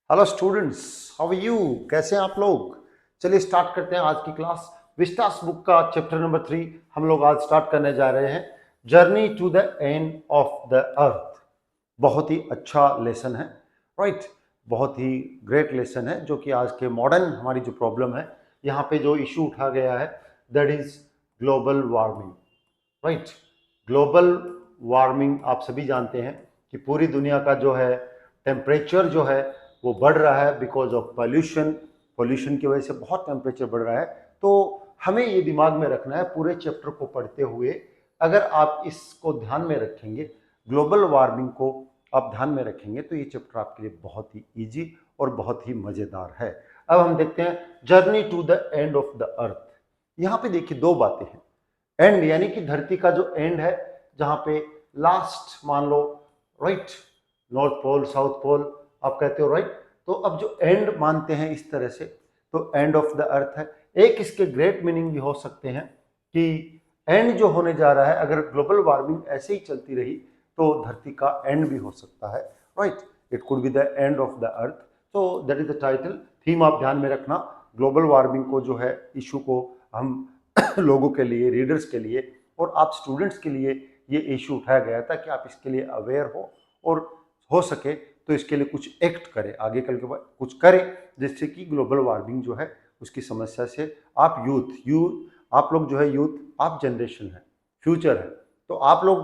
Hello students, how are you? कैसे हैं आप लोग? चलिए स्टार्ट करते हैं आज की क्लास। विस्टास बुक का चैप्टर नंबर 3 हम लोग आज स्टार्ट करने जा रहे हैं। Journey to the end of the earth. बहुत ही अच्छा लेसन है, राइट? बहुत ही ग्रेट लेसन है जो कि आज के मॉडर्न हमारी जो प्रॉब्लम है, यहाँ पे जो इशू उठा गया है, that is global warming, right? Global warming आप सभी जानते हैं कि पूरी दुनिया का जो है टेम्परेचर जो है वो बढ़ रहा है बिकॉज ऑफ पॉल्यूशन। पॉल्यूशन की वजह से बहुत टेम्परेचर बढ़ रहा है। तो हमें ये दिमाग में रखना है पूरे चैप्टर को पढ़ते हुए, अगर आप इसको ध्यान में रखेंगे, ग्लोबल वार्मिंग को आप ध्यान में रखेंगे, तो ये चैप्टर आपके लिए बहुत ही ईजी और बहुत ही मज़ेदार है। अब हम देखते हैं journey to the end of the earth. यहाँ पे देखिए दो बातें हैं। एंड यानी कि धरती का जो एंड है, जहां पे लास्ट मान लो, right? North pole, south pole आप कहते हो, राइट? तो अब जो एंड मानते हैं इस तरह से, तो एंड ऑफ द अर्थ है। एक इसके ग्रेट मीनिंग भी हो सकते हैं कि एंड जो होने जा रहा है, अगर ग्लोबल वार्मिंग ऐसे ही चलती रही तो धरती का एंड भी हो सकता है, right? It could be the end of the earth. तो that is the title. Theme आप ध्यान में रखना। ग्लोबल वार्मिंग को जो है इशू को हम लोगों के लिए, रीडर्स के लिए और आप स्टूडेंट्स के लिए ये इशू उठाया गया था कि आप इसके लिए अवेयर हो और हो सके तो इसके लिए कुछ एक्ट करें, आगे कल के बाद कुछ करें, जिससे कि ग्लोबल वार्मिंग जो है उसकी समस्या से आप आप लोग जो है यूथ, आप जनरेशन है, फ्यूचर है, तो आप लोग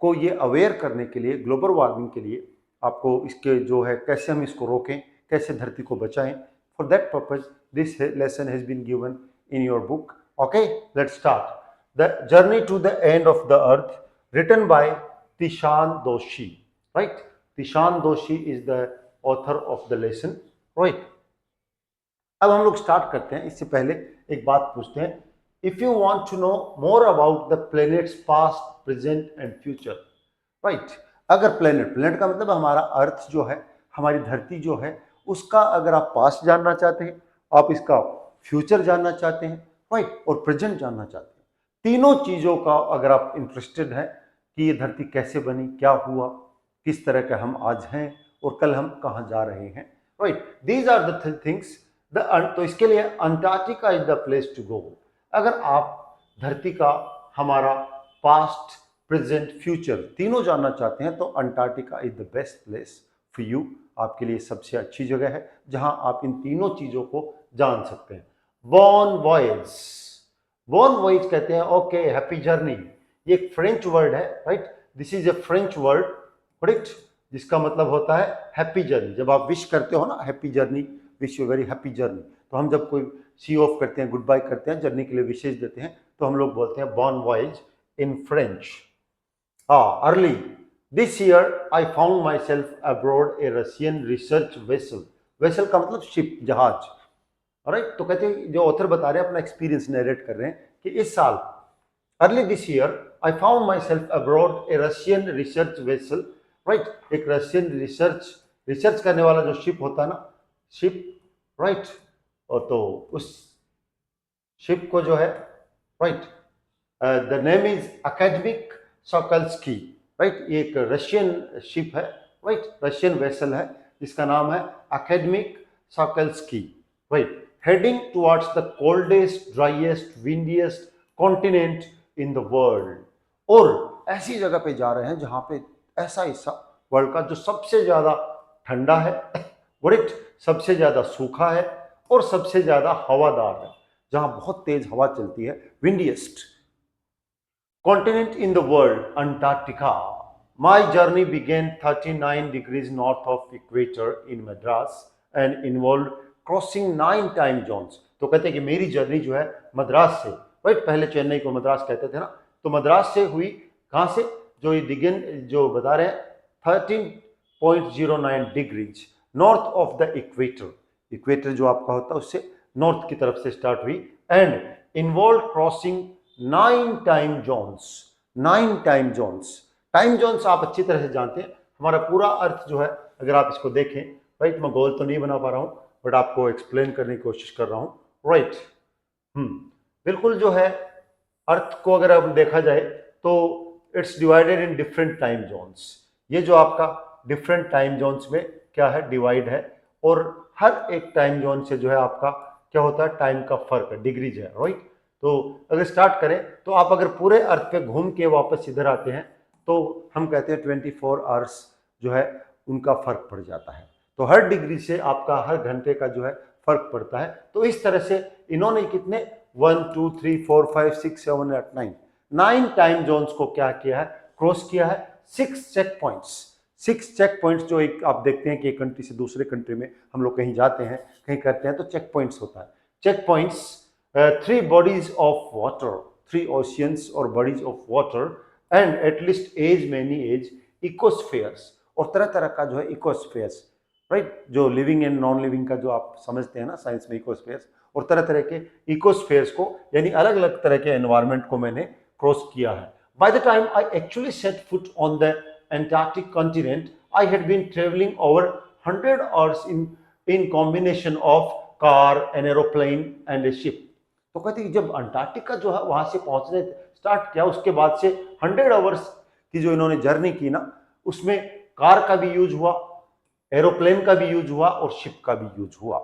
को ये अवेयर करने के लिए, ग्लोबल वार्मिंग के लिए आपको इसके जो है कैसे हम इसको रोकें, कैसे धरती को बचाएं, for that purpose this lesson has been given in your book. Okay, let's start. The Journey to the End of the Earth, written by Tishan Doshi. Right? Tishan Doshi is the author of the lesson. Right? अब हम लोग start करते हैं। इससे पहले एक बात पूछते हैं। If you want to know more about the planets past, present and future, right? अगर प्लैनेट का मतलब हमारा अर्थ जो है, हमारी धरती जो है, उसका अगर आप पास्ट जानना चाहते हैं, आप इसका फ्यूचर जानना चाहते हैं, राइट, और प्रेजेंट जानना चाहते हैं, तीनों चीजों का अगर आप इंटरेस्टेड हैं कि ये धरती कैसे बनी, क्या हुआ, किस तरह के हम आज हैं और कल हम कहाँ जा रहे हैं, right? These are the things. तो इसके लिए Antarctica is the place to go. अगर आप धरती का हमारा पास्ट, प्रेजेंट, फ्यूचर तीनों जानना चाहते हैं तो Antarctica is the best place for you. आपके लिए सबसे अच्छी जगह है जहां आप इन तीनों चीजों को जान सकते हैं। बॉन वॉयज, बॉन वॉयज कहते हैं, ओके, हैप्पी जर्नी, ये एक फ्रेंच वर्ड है, right? This is a French word, correct, जिसका मतलब होता है हैप्पी जर्नी। जब आप विश करते हो ना, happy journey, wish you very happy journey, तो हम जब कोई सी ऑफ करते हैं, गुड बाय करते हैं, जर्नी के लिए विशेष देते हैं, तो हम लोग बोलते हैं bon voyage in French. Early this year I found myself abroad a Russian research vessel. Vessel का मतलब शिप, जहाज, राइट? तो कहते हैं, जो ऑथर बता रहे हैं अपना एक्सपीरियंस नरेट कर रहे हैं कि इस साल, early this year I found myself abroad a Russian research vessel, right? एक रशियन रिसर्च करने वाला जो शिप होता है ना, शिप, राइट? और तो उस शिप को जो है, right, the name is Akademik Shokalskiy, right? ये एक रशियन शिप है, राइट, रशियन वेसल है जिसका नाम है Akademik Shokalskiy, right? Heading towards the coldest, driest, windiest continent in the world. और ऐसी जगह पे जा रहे हैं जहां पे ऐसा हिस्सा वर्ल्ड का जो सबसे ज्यादा ठंडा है, राइट, सबसे ज्यादा सूखा है और सबसे ज्यादा हवादार है, जहां बहुत तेज हवा चलती है, विंडिएस्ट continent in the world, Antarctica. My journey began 39 degrees north of equator in Madras and involved crossing 9 time zones. तो कहते हैं कि मेरी जर्नी जो है मद्रास से, राइट, पहले चेन्नई को मद्रास कहते थे ना, तो मद्रास से हुई, कहाँ से, जो ये बिगिन जो बता रहे हैं 13.09 degrees north of the equator. Equator जो आपका होता है उससे नॉर्थ की तरफ से स्टार्ट हुई, and involve crossing 9 time zones. 9 time zones, time zones आप अच्छी तरह से जानते हैं। हमारा पूरा अर्थ जो है, अगर आप इसको देखें, राइट, मैं गोल तो नहीं बना पा रहा हूं बट आपको एक्सप्लेन करने की कोशिश कर रहा हूं, राइट? बिल्कुल जो है अर्थ को अगर अब देखा जाए तो it's divided in different time zones. ये जो आपका डिफरेंट टाइम जोन्स में क्या है, डिवाइड है, और हर एक टाइम जोन से जो है आपका क्या होता है, टाइम का फर्क है, डिग्रीज है, राइट। तो अगर स्टार्ट करें तो आप अगर पूरे अर्थ पे घूम के वापस इधर आते हैं तो हम कहते हैं 24 आवर्स जो है उनका फर्क पड़ जाता है। तो हर डिग्री से आपका हर घंटे का जो है फर्क पड़ता है। तो इस तरह से इन्होंने कितने 1 2 3 4 5 6 7 8 9 टाइम जोन्स को क्या किया है, क्रॉस किया है। 6 चेक पॉइंट्स जो एक आप देखते हैं कि एक कंट्री से दूसरे कंट्री में हम लोग कहीं जाते हैं, कहीं करते हैं तो चेक पॉइंट्स होता है। Check points, 3 bodies of water, 3 oceans or bodies of water and at least as many as ecospheres, और तरह तरह का जो है इकोस्फेयर्स, राइट, जो लिविंग एंड नॉन लिविंग का जो आप समझते हैं ना साइंस में इकोस्फेयर्स, और तरह तरह के इकोस्फेयर्स को यानी अलग अलग तरह के एनवायरनमेंट को मैंने क्रॉस किया है। By the time I actually set foot on the Antarctic continent I had been travelling over 100 hours in combination of car, an aeroplane and a ship. तो कहते हैं जब अंटार्कटिका जो है वहां से पहुंचने स्टार्ट किया उसके बाद से 100 आवर्स की जो इन्होंने जर्नी की ना, उसमें कार का भी यूज हुआ, एरोप्लेन का भी यूज हुआ और शिप का भी यूज हुआ।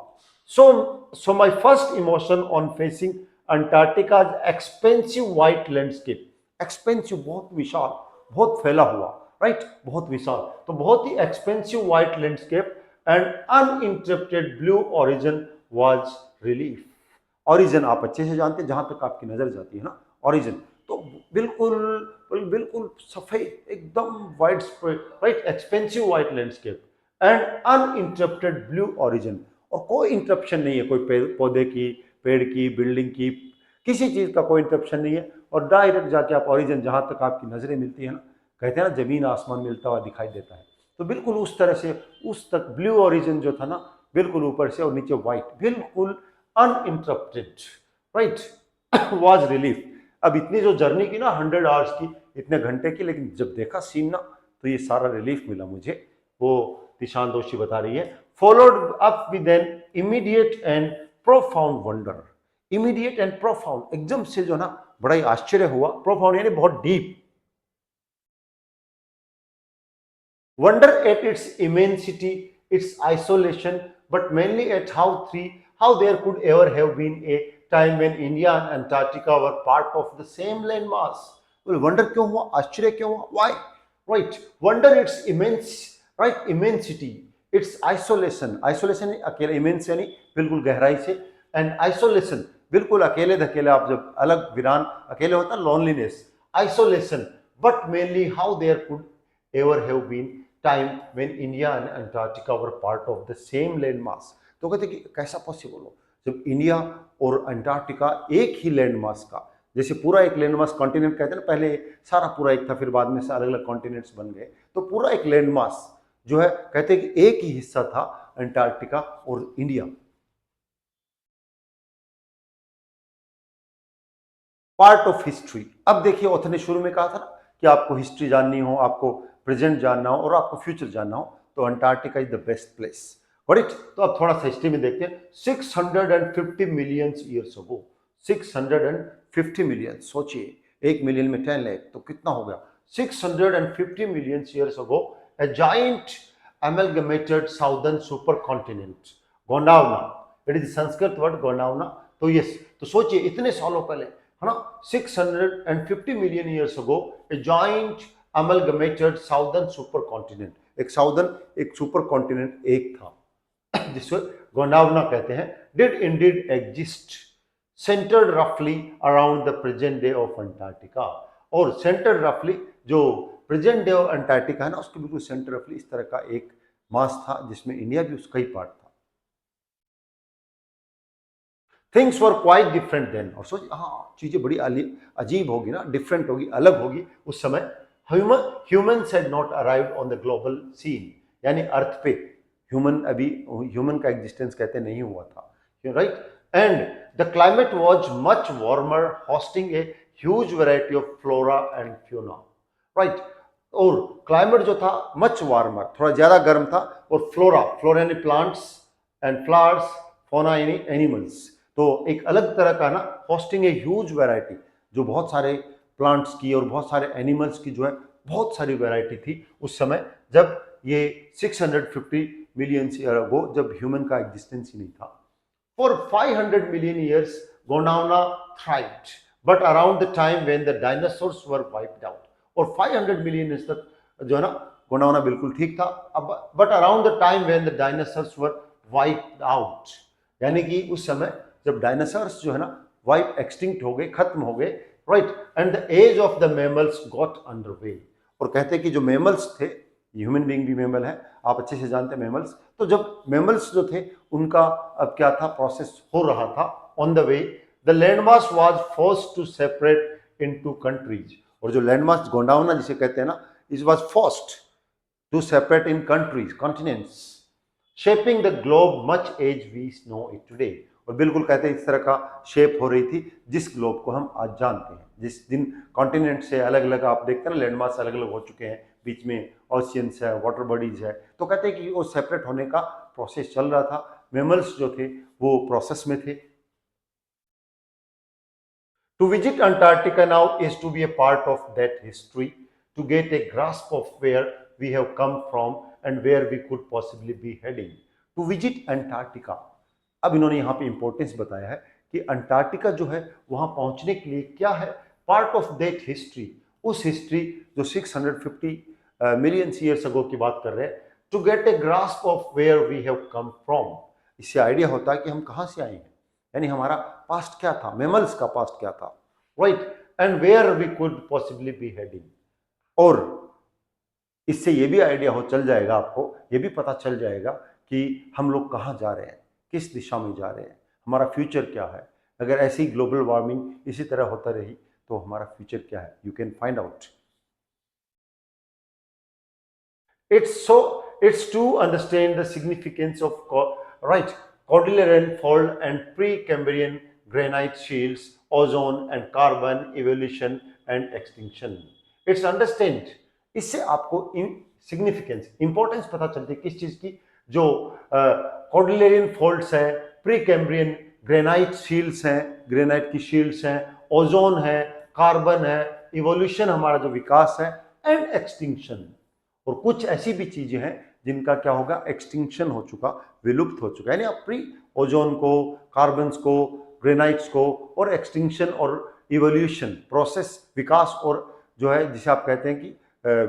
So my first emotion on facing Antarctica expensive white landscape. Expensive बहुत विशाल, बहुत फैला हुआ, राइट, बहुत विशाल, तो बहुत ही expensive white landscape and uninterrupted blue origin was relief. Origin आप अच्छे से जानते हैं, जहां तक आपकी नजर जाती है ना, ओरिजिन तो बिल्कुल बिल्कुल सफेद एकदम wide spread, right, expensive white landscape and uninterrupted blue origin, और कोई इंटरप्शन नहीं है, कोई पौधे की, पेड़ की, बिल्डिंग की, किसी चीज का कोई इंटरप्शन नहीं है, और डायरेक्ट जाके आप ओरिजिन जहां तक आपकी नजरें मिलती है ना, कहते हैं ना जमीन आसमान मिलता हुआ दिखाई देता है, तो बिल्कुल उस तरह से उस तक ब्लू ओरिजिन जो था ना, बिल्कुल ऊपर से और नीचे व्हाइट, बिल्कुल अनइंटरप्टेड, राइट, वाज रिलीफ। अब इतनी जो जर्नी की ना 100 आवर्स की, इतने घंटे की, लेकिन जब देखा सीन ना तो ये सारा रिलीफ मिला मुझे। वो दिशान दोषी बता रही है, followed up with an immediate and profound wonder. Immediate and profound, एकदम से जो ना बड़ा ही आश्चर्य हुआ, प्रोफाउंड यानी बहुत deep. Wonder at its immensity, its isolation, but mainly at how there could ever have been a time when India and Antarctica were part of the same landmass. Well, wonder क्यों हुआ, आश्चर्य क्यों हुआ, why? Right, wonder its immense, right, immensity, its isolation, isolation अकेले, immense यानी बिल्कुल गहराई से, and isolation बिल्कुल अकेले धकेले, आप जब अलग वीरान अकेले होता, loneliness, isolation, but mainly how there could ever have been time when India and Antarctica were part of the same landmass। तो कहते कि कैसा पॉसिबल हो जब इंडिया और अंटार्कटिका एक ही लैंडमास का, जैसे पूरा एक लैंडमास कॉन्टिनेंट कहते हैं ना, पहले सारा पूरा एक था, फिर बाद में से अलग अलग कॉन्टिनेंट्स बन गए, तो पूरा एक लैंडमास जो है कहते हैं कि एक ही हिस्सा था अंटार्कटिका और इंडिया। Part of history. अब देखिए ऑथर ने शुरू में कहा था ना कि आपको हिस्ट्री जाननी हो, आपको प्रेजेंट जानना हो और आपको फ्यूचर जानना हो, तो Antarctica is the best place, right. तो अब थोड़ा सा हिस्ट्री में देखते हैं। 650 मिलियन ईयर्स अगो, 650 मिलियन, सोचिए 1 मिलियन में 10 लाख, तो कितना हो गया, 650 million years ago a giant amalgamated southern supercontinent, Gondwana, it is Sanskrit word Gondwana. तो यस, तो सोचिए इतने सालों पहले है ना, 650 million years ago a joint amalgamated southern super continent, एक साउदर्न एक सुपर कॉन्टिनेंट एक था जिसको गोंडावना कहते हैं, डिड इंडीड एग्जिस्ट, सेंटर्ड रफली around the present day of Antarctica. और सेंटर्ड रफली जो प्रेजेंट डे ऑफ अंटार्कटिका है ना, उसके बिल्कुल सेंटर रफली इस तरह का एक मास था जिसमें इंडिया भी उसका ही पार्ट था। Things were quite different then, और सोच हाँ चीजें बड़ी अजीब होगी ना, डिफरेंट होगी, अलग होगी उस समय। Humans had not arrived on the global scene, यानी अर्थ पे ह्यूमन का एग्जिस्टेंस कहते नहीं हुआ था, right. And the climate was much warmer, hosting a huge variety of flora and fauna, right. और क्लाइमेट जो था मच वार्मर, थोड़ा ज्यादा गर्म था, और फ्लोरा यानी प्लांट्स एंड फ्लावर्स, फौना यानी एनिमल्स, तो एक अलग तरह का ना, होस्टिंग ए ह्यूज वैरायटी, जो बहुत सारे प्लांट्स की और बहुत सारे एनिमल्स की जो है बहुत सारी वैरायटी थी उस समय जब ये 650 मिलियंस ईयर अगो, जब ह्यूमन का एग्जिस्टेंस ही नहीं था। For 500 million years Gondwana thrived, but around the time when the dinosaurs were wiped out, और 500 मिलियन ईयर्स तक जो है ना गोंडवाना बिल्कुल ठीक था। अब but around the time when the dinosaurs were wiped out, यानी कि उस समय जब डायनासोर्स जो है ना वाइप एक्सटिंक्ट हो गए, खत्म हो गए, right, and the age of the mammals got underway. और कहते हैं कि जो मैमल्स थे, ह्यूमन बीइंग भी मैमल है, आप अच्छे से जानते हैं मैमल्स, तो जब मैमल्स जो थे उनका अब क्या था, प्रोसेस हो रहा था on the way, the landmass was forced to separate into countries. और जो लैंडमास गोंडावना जिसे कहते हैं ना, it was forced to separate in countries, continents, shaping the globe much as we know it today. और बिल्कुल कहते हैं इस तरह का शेप हो रही थी जिस ग्लोब को हम आज जानते हैं। जिस दिन कॉन्टिनेंट से अलग अलग आप देखते हैं ना, लैंडमास अलग अलग हो चुके हैं, बीच में ओशियंस है, वाटर बॉडीज है, तो कहते हैं कि वो सेपरेट होने का प्रोसेस चल रहा था। मैमल्स जो थे वो प्रोसेस में थे। To visit Antarctica now is to be a part of that history, to get a grasp of where we have come from and where we could possibly be heading. To visit Antarctica, अब इन्होंने यहाँ पे importance बताया है कि Antarctica जो है वहाँ पहुँचने के लिए क्या है, पार्ट ऑफ दैट हिस्ट्री, उस हिस्ट्री जो 650 मिलियन ईयर्स अगो की बात कर रहे हैं, to get a grasp of where we have come from. इससे आइडिया होता है कि हम कहाँ से आए हैं, यानी हमारा पास्ट क्या था, मैमल्स का पास्ट क्या था, right, and where we could possibly be heading. और इससे ये भी आइडिया हो चल जाएगा, आपको ये भी पता चल जाएगा कि हम लोग कहाँ जा रहे हैं, किस दिशा में जा रहे हैं, हमारा फ्यूचर क्या है। अगर ऐसी ग्लोबल वार्मिंग इसी तरह होता रही तो हमारा फ्यूचर क्या है, you can find out. It's to understand the significance of Cordilleran Fault and Precambrian granite shields, ozone and carbon evolution and extinction. It's understand, इससे आपको सिग्निफिकेंस, इंपॉर्टेंस पता चलती है किस चीज की, जो कॉर्डिलेरियन फोल्ड्स है, प्रीकैम्ब्रियन ग्रेनाइट शील्ड्स हैं, ग्रेनाइट की शील्ड्स हैं, ओजोन है, कार्बन है, इवोल्यूशन हमारा जो विकास है, एंड एक्सटिंक्शन। और कुछ ऐसी भी चीजें हैं जिनका क्या होगा, एक्सटिंक्शन हो चुका, विलुप्त हो चुका, यानी आप प्री ओजोन को, कार्बन्स को, ग्रेनाइट्स को, और एक्सटिंक्शन और इवोल्यूशन प्रोसेस, विकास, और जो है जिसे आप कहते हैं कि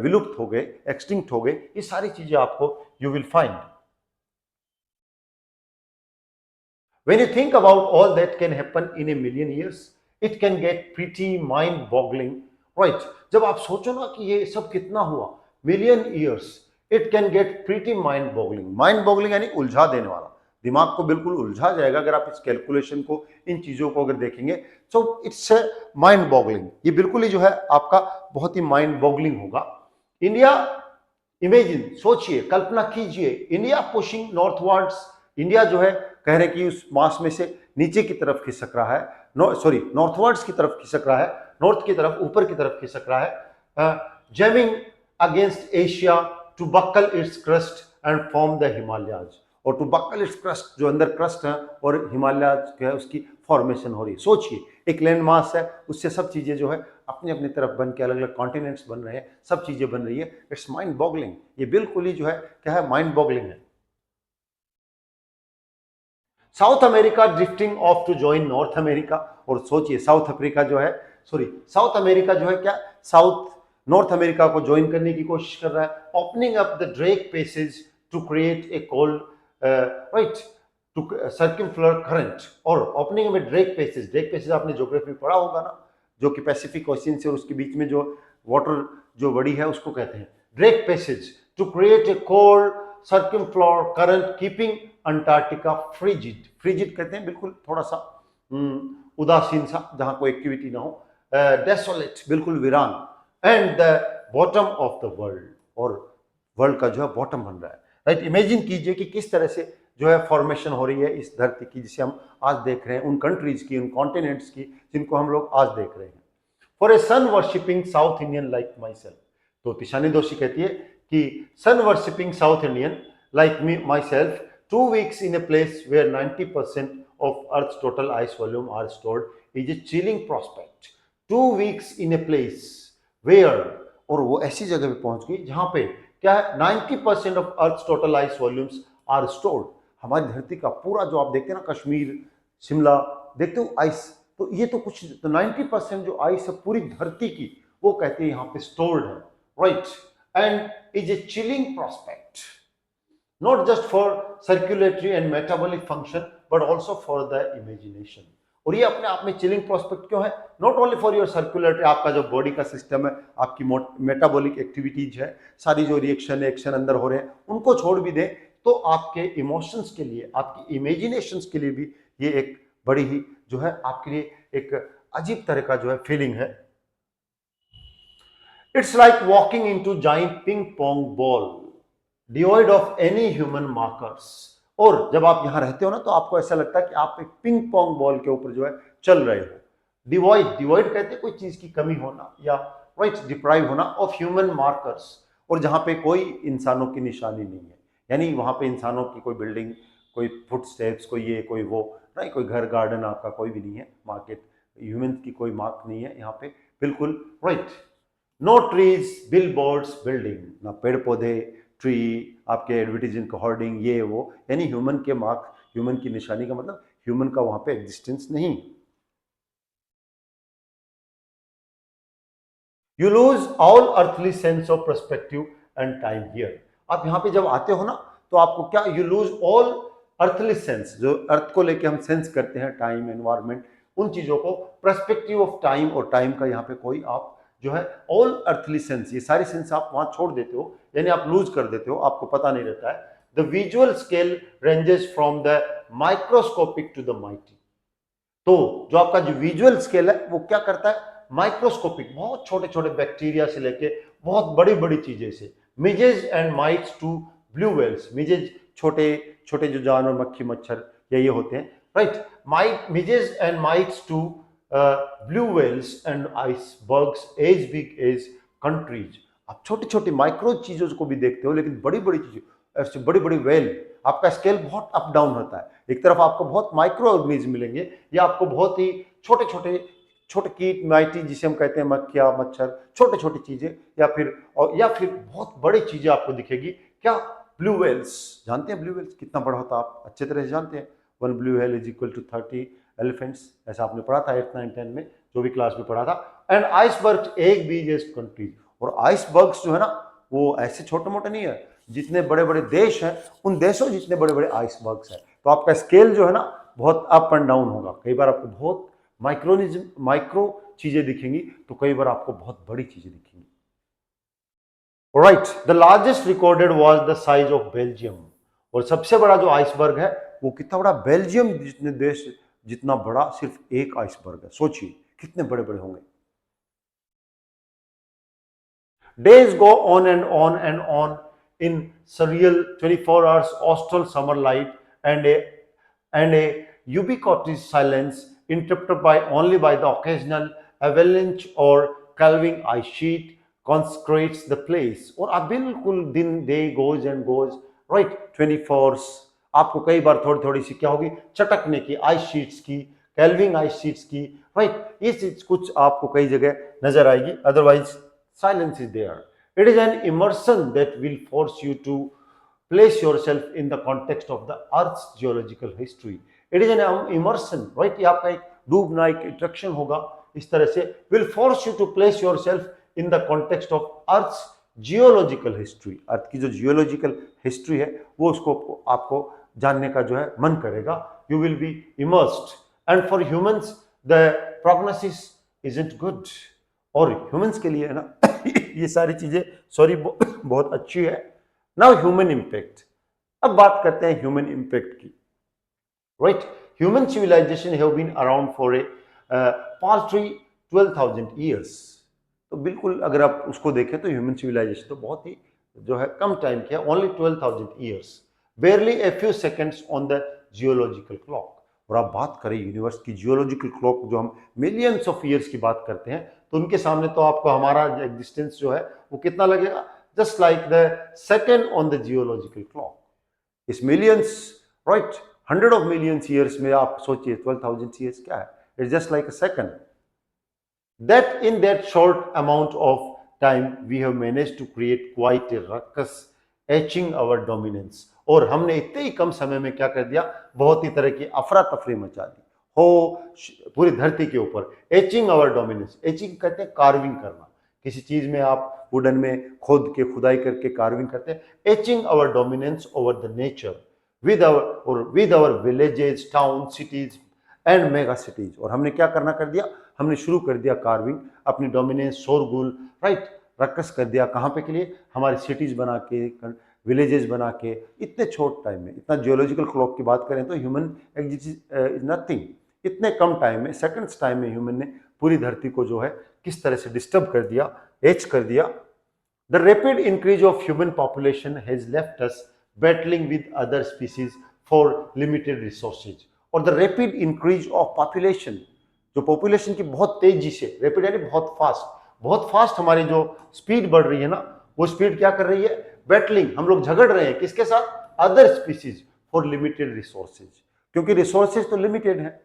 विलुप्त हो गए, एक्सटिंक्ट हो गए, ये सारी चीजें आपको you will find. When you think about all that can happen in a million years, it can get pretty mind-boggling, right? जब आप सोचो ना कि ये सब कितना हुआ, million years, it can get pretty mind boggling. Mind boggling यानी उलझा देने वाला, दिमाग को बिल्कुल उलझा जाएगा अगर आप इस कैलकुलेशन को, इन चीजों को अगर देखेंगे, सो इट्स माइंड बॉगलिंग। ये बिल्कुल ही जो है आपका बहुत ही माइंड बॉगलिंग होगा। इंडिया, इमेजिन, सोचिए, कल्पना कीजिए, इंडिया पुशिंग नॉर्थवर्ड्स, इंडिया जो है कह रहे कि उस मास में से नीचे की तरफ खिसक रहा है, नॉर्थवर्ड्स की तरफ खिसक रहा है, नॉर्थ की तरफ, ऊपर की तरफ खिसक रहा है, jamming against Asia to buckle its crust and form the Himalayas. और टू बक्कल इट्स क्रस्ट, जो अंदर क्रस्ट है और हिमालयाज है उसकी फॉर्मेशन हो रही है। सोचिए, एक लैंड मास है, उससे सब चीजें जो है अपनी अपनी तरफ बन के अलग अलग कॉन्टिनेंट्स बन रहे हैं, सब चीजें बन रही है। इट्स माइंड बॉगलिंग, ये बिल्कुल ही जो है क्या है, माइंड बॉगलिंग है। South America drifting off to join North America. और सोचिए, साउथ अफ्रीका जो है, साउथ अमेरिका जो है क्या, साउथ नॉर्थ अमेरिका को ज्वाइन करने की कोशिश कर रहा है। Opening up the Drake passage to create a cold to circumpolar current. और ओपनिंग अप ड्रेक पैसेज आपने ज्योग्राफी में पढ़ा होगा ना, जो कि पैसिफिक ओशियन से और उसके बीच में जो वाटर जो बड़ी है उसको कहते हैं Drake passage, to create a cold circumpolar current keeping Antarctica frigid. Frigid कहते हैं बिल्कुल थोड़ा सा उदासीन सा, जहां कोई एक्टिविटी ना हो, डेसोलेट, बिल्कुल वीरान, and the bottom of the world, और वर्ल्ड का जो है बॉटम बन रहा है, राइट। इमेजिन कीजिए कि किस तरह से जो है फॉर्मेशन हो रही है इस धरती की, जिसे हम आज देख रहे हैं, उन कंट्रीज की, उन कॉन्टिनेंट्स की जिनको हम लोग आज देख रहे हैं। For a sun worshipping south Indian like myself, तो तिशानी दोषी कहती है कि sun worshipping south Indian like me myself, 2 weeks in a place where 90% of Earth's total ice volume are stored is a chilling prospect. 2 weeks in a place where, और वो ऐसी जगह पे पहुंच गई जहां पे क्या है, 90% of Earth's total ice volumes are stored. हमारी धरती का पूरा जो आप देखते हैं ना, कश्मीर, शिमला, देखते हो आइस, तो ये तो कुछ तो 90% जो आइस है पूरी धरती की, वो कहते हैं यहाँ पे स्टोर्ड है, right. And is a chilling prospect, not just for circulatory and metabolic function but also for the imagination। और ये अपने आप में चिलिंग प्रोस्पेक्ट क्यों है? Not only for your circulatory, आपका जो बॉडी का सिस्टम है, आपकी मेटाबॉलिक एक्टिविटीज है, सारी जो रिएक्शन एक्शन अंदर हो रहे हैं उनको छोड़ भी दें, तो आपके इमोशंस के लिए, आपकी इमेजिनेशंस के लिए भी ये एक बड़ी ही जो है आपके लिए एक अजीब तरह का जो है फीलिंग है। It's like walking into giant ping pong ball devoid of any human markers. और जब आप यहां रहते हो ना, तो आपको ऐसा लगता है कि आप एक पिंग पोंग बॉल के ऊपर जो है चल रहे हो। डिवॉइड, डिवॉइड कहते हैं कोई चीज की कमी होना या राइट डिप्राइव होना ऑफ ह्यूमन मार्कर्स, और जहां पे कोई इंसानों की निशानी नहीं है, यानी वहां पे इंसानों की कोई बिल्डिंग, कोई फुट स्टेप्स, कोई ये कोई वो, नहीं कोई घर गार्डन आपका कोई भी नहीं है, मार्केट ह्यूमन की कोई मार्क नहीं है यहाँ पे, बिल्कुल right. No trees, billboards, building, ना पेड़ पौधे, ट्री, आपके एडवर्टीजमेंट का होर्डिंग, ये वो, यानी ह्यूमन के मार्क, ह्यूमन की निशानी का मतलब ह्यूमन का वहां पे एग्जिस्टेंस नहीं। You lose all earthly sense of perspective and time here. आप यहाँ पे जब आते हो ना, तो आपको क्या, you lose all earthly sense, जो अर्थ को लेके हम सेंस करते हैं, टाइम, एनवायरमेंट, उन चीजों को, पर्सपेक्टिव ऑफ टाइम, और टाइम का यहाँ पे कोई आप जो है ऑल अर्थली सेंस, ये सारी सेंस आप वहां छोड़ देते हो, यानी आप लूज कर देते हो, आपको पता नहीं रहता है। The visual scale ranges from the microscopic to the mighty. तो जो आपका जो विजुअल स्केल है वो क्या करता है, माइक्रोस्कोपिक, बहुत छोटे छोटे बैक्टीरिया से लेके बहुत बड़ी बड़ी चीजें से, midges and mites to blue whales. Midges छोटे छोटे जो जानवर, मक्खी मच्छर या ये होते हैं, right. Mite, midges and mites to blue whales and icebergs as big as countries. आप छोटी छोटी माइक्रो चीजों को भी देखते हो, लेकिन बड़ी बड़ी चीजें, ऐसे बड़ी बड़ी वेल, आपका स्केल बहुत अप डाउन होता है। एक तरफ आपको बहुत माइक्रो ऑर्गेनिज्म मिलेंगे, या आपको बहुत ही छोटे छोटे छोटे कीट माइटी, जिसे हम कहते हैं मक्खिया मच्छर, छोटे छोटी चीजें, या फिर बहुत बड़ी चीजें आपको दिखेगी। क्या? ब्लू वेल्स, जानते हैं ब्लू वेल्स कितना बड़ा होता है, आप अच्छे तरह से जानते हैं। 1 blue whale is equal to 30 elephants, ऐसा आपने पढ़ा था 8th 9th 10th में, जो भी क्लास में पढ़ा था। एंड आइसबर्ग एक बीज एज कंट्रीज, और आइसबर्ग्स जो है ना, वो ऐसे छोटे मोटे नहीं है, जितने बड़े बड़े देश हैं उन देशों जितने बड़े बड़े आइसबर्ग्स हैं। तो आपका स्केल जो है ना बहुत अप एंड डाउन होगा, कई बार आपको बहुत माइक्रो चीजें दिखेंगी, तो कई बार आपको बहुत बड़ी चीजें दिखेंगी, right. The largest recorded was the size of Belgium, और सबसे बड़ा जो आइसबर्ग है वो कितना बड़ा, बेल्जियम जितने देश जितना बड़ा सिर्फ एक आइसबर्ग है, सोचिए कितने बड़े बड़े होंगे। Days go on and on in surreal 24 hours austral summer light, and a ubiquitous silence interrupted by only by the occasional avalanche or calving ice sheet consecrates the place। और अब बिल्कुल दिन, day goes and goes, right, 24 आपको कई बार थोड़ी थोड़ी सी क्या होगी, चटकने की आइस शीट्स की, कैल्विंग आइस शीट्स की, राइट, ये चीज कुछ आपको कई जगह नजर आएगी, otherwise silence is there। It is an immersion that will force you to place yourself in the context of the Earth's geological history। It is an immersion, right? ये आपका एक डूबना, एक इंट्रक्शन होगा इस तरह से, will force you to place yourself in the context of Earth's geological history। अर्थ की जो जियोलॉजिकल हिस्ट्री है वो उसको आपको जानने का जो है मन करेगा। You will be immersed, and for humans the prognosis isn't good। और ह्यूमंस के लिए है ना ये सारी चीजें, सॉरी, बहुत अच्छी है। नाउ ह्यूमन इंपैक्ट, अब बात करते हैं ह्यूमन इंपैक्ट की, right. Human civilisation have been around for a paltry 12,000 years. तो बिल्कुल अगर आप उसको देखें तो ह्यूमन सिविलाइजेशन तो बहुत ही जो है कम टाइम किया, only 12,000 years, बेयरली a few seconds on the geological clock. और आप बात करें यूनिवर्स की जियोलॉजिकल क्लॉक, जो हम मिलियंस ऑफ ईयर्स की बात करते हैं, तो उनके सामने तो आपको हमारा एग्जिस्टेंस जो है वो कितना लगेगा, just like the second on the geological clock. इस millions, right, 100 of millions years में आप सोचिए 12,000 ईयर्स क्या है, it's just like a second. That in that short amount of time we have managed to create quite a ruckus etching our dominance. और हमने इतने ही कम समय में क्या कर दिया, बहुत ही तरह की अफरा तफरी मचा दी हो पूरी धरती के ऊपर। एचिंग आवर डोमिनेंस, एचिंग कहते हैं कार्विंग करना, किसी चीज में आप वुडन में खोद के खुदाई करके कार्विंग करते हैं। Etching our dominance over the nature with our villages, town, cities and mega cities. और हमने क्या करना कर दिया, हमने शुरू कर दिया कार्विंग, अपनी डोमिनेंस, शोरगुल, राइट, रक्स कर दिया। कहाँ पे के लिए, हमारी सिटीज बना के, विलेजेस बना के, इतने छोट टाइम में। इतना जियोलॉजिकल क्लॉक की बात करें तो ह्यूमन इज नथिंग, इतने कम टाइम में, सेकंड्स टाइम में ह्यूमन ने पूरी धरती को जो है किस तरह से डिस्टर्ब कर दिया, एच कर दिया। The rapid increase of human population has left us battling with other species for limited resources. और the rapid increase of population, जो पॉपुलेशन की बहुत तेजी से, रैपिड यानी बहुत फास्ट हमारी जो स्पीड बढ़ रही है ना, वो स्पीड क्या कर रही है, बैटलिंग, हम लोग झगड़ रहे हैं किसके साथ, other species for limited resources. क्योंकि रिसोर्सेज तो लिमिटेड है,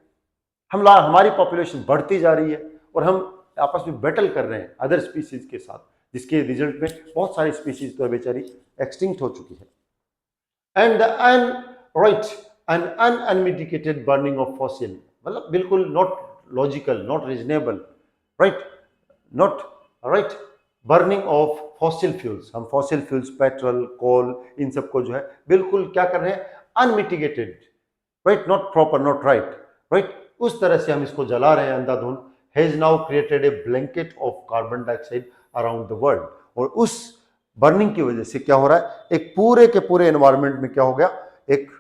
हमारी पॉपुलेशन बढ़ती जा रही है और हम आपस में बैटल कर रहे हैं अदर स्पीसीज के साथ, जिसके रिजल्ट में बहुत सारी स्पीसीज तो बेचारी एक्सटिंक्ट हो चुकी है। And an unmitigated burning of fossil, मतलब बिल्कुल not logical, not reasonable, right, not right, burning of fossil fuels. हम फॉसिल फ्यूल्स, पेट्रोल, कोल, इन सबको जो है बिल्कुल क्या कर रहे हैं, unmitigated, right, not proper, not right, right, उस तरह से हम इसको जला रहे हैं अंधाधुंध। Has now created a blanket of carbon dioxide around the world. और उस बर्निंग की वजह से क्या हो रहा है, एक पूरे के पूरे एनवायरमेंट में क्या हो गया, एक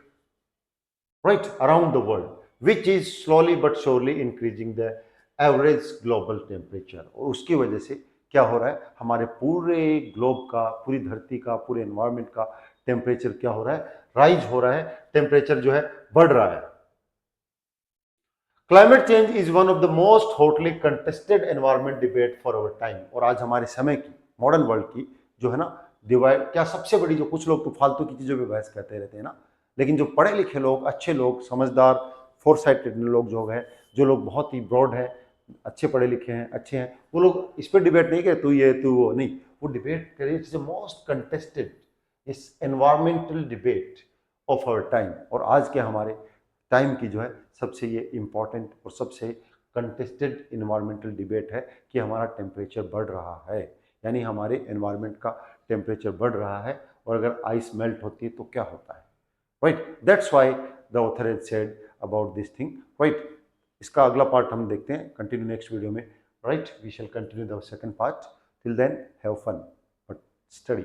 right around the world, which is slowly but surely increasing the average global temperature. और उसकी वजह से क्या हो रहा है, हमारे पूरे ग्लोब का, पूरी धरती का, पूरे एनवायरमेंट का टेम्परेचर क्या हो रहा है, राइज हो रहा है, टेम्परेचर जो है बढ़ रहा है। Climate change is one of the most hotly contested environment debate for our time. और आज हमारे समय की, मॉडर्न वर्ल्ड की जो है ना डिवाइड, क्या सबसे बड़ी, जो कुछ लोग तो फालतू की चीजों पे बहस करते रहते हैं ना, लेकिन जो पढ़े लिखे लोग, अच्छे लोग, समझदार, फोरसाइटेड लोग जो है, जो लोग बहुत ही ब्रॉड है, अच्छे पढ़े लिखे हैं, अच्छे हैं, वो लोग इस पर डिबेट नहीं करे तू ये तू वो, नहीं, वो डिबेट करे इट्स द मोस्ट कंटेस्टेड इस environmental debate of our time. और आज के हमारे टाइम की जो है सबसे ये इम्पॉर्टेंट और सबसे कंटेस्टेड इन्वायरमेंटल डिबेट है कि हमारा टेम्परेचर बढ़ रहा है, यानी हमारे एनवायरमेंट का टेम्परेचर बढ़ रहा है। और अगर आइस मेल्ट होती है तो क्या होता है, right, that's why the author has said about this thing, right. इसका अगला पार्ट हम देखते हैं, कंटिन्यू नेक्स्ट वीडियो में, right, we shall continue the second part. Till then have fun but study.